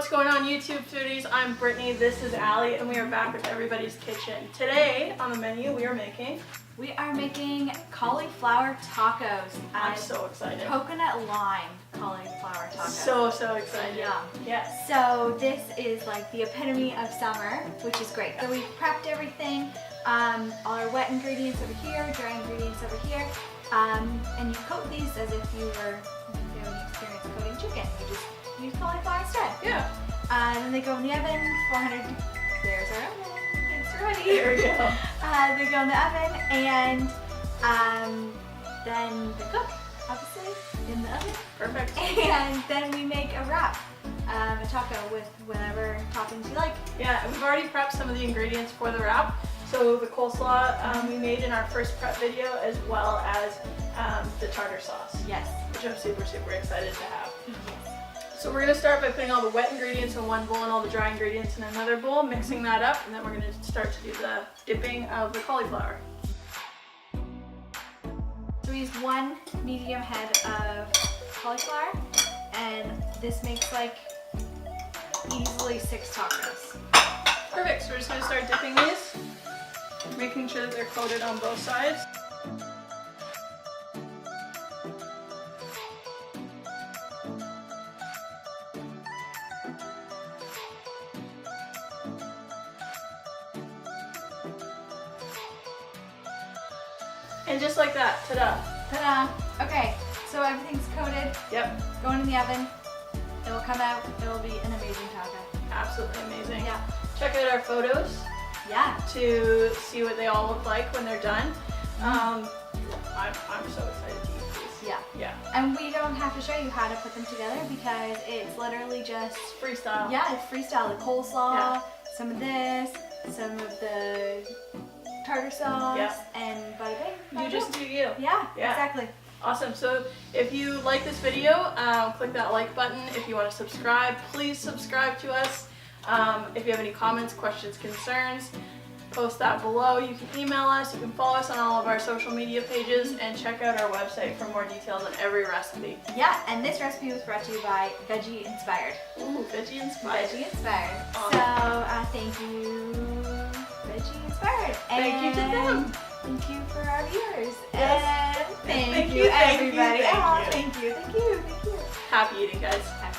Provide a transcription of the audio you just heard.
What's going on, YouTube foodies? I'm Brittany, this is Allie, and we are back with Everybody's Kitchen. Today on the menu we are making cauliflower tacos. I'm so excited. Coconut lime cauliflower tacos. So excited. Yum. Yes. So this is like the epitome of summer, which is great. So we've prepped everything. All our wet ingredients over here, dry ingredients over here. And you coat these as if you were doing the experience of coating chicken. You just use cauliflower instead. Yeah. And then they go in the oven, 400. There's our oven. It's ready. There we go. They go in the oven, and then they cook, obviously, in the oven. Perfect. And then we make a wrap, a taco with whatever toppings you like. Yeah, we've already prepped some of the ingredients for the wrap. So the coleslaw we made in our first prep video, as well as the tartar sauce. Yes. Which I'm super excited to have. Yes. So we're going to start by putting all the wet ingredients in one bowl and all the dry ingredients in another bowl, mixing that up, and then we're going to start to do the dipping of the cauliflower. So we use 1 medium head of cauliflower, and this makes like easily 6 tacos. Perfect, so we're just going to start dipping these, making sure that they're coated on both sides. And just like that, ta-da. Ta-da! Okay, so everything's coated. Yep. Going in the oven. It will come out. It will be an amazing taco. Absolutely amazing. Yeah. Check out our photos Yeah. to see what they all look like when they're done. I'm so excited to eat these. Yeah. Yeah. And we don't have to show you how to put them together because it's literally just Freestyle. yeah, it's freestyle. The coleslaw, Yeah. some of this, some of the tartar sauce, Yeah. and bada bing. You bada just boom. do you. Yeah, Yeah. exactly. Awesome. So if you like this video, click that like button. If you want to subscribe, please subscribe to us. If you have any comments, questions, concerns, post that below. You can email us. You can follow us on all of our social media pages, and check out our website for more details on every recipe. Yeah, and this recipe was brought to you by Veggie Inspired. Ooh, Veggie Inspired. Veggie Inspired. Awesome. So thank you, Veggie Inspired. Thank you to them. Thank you for our viewers. Yes. And thank Thank you, you, thank you, everybody. thank Aw, you. thank you. Happy eating, guys. Happy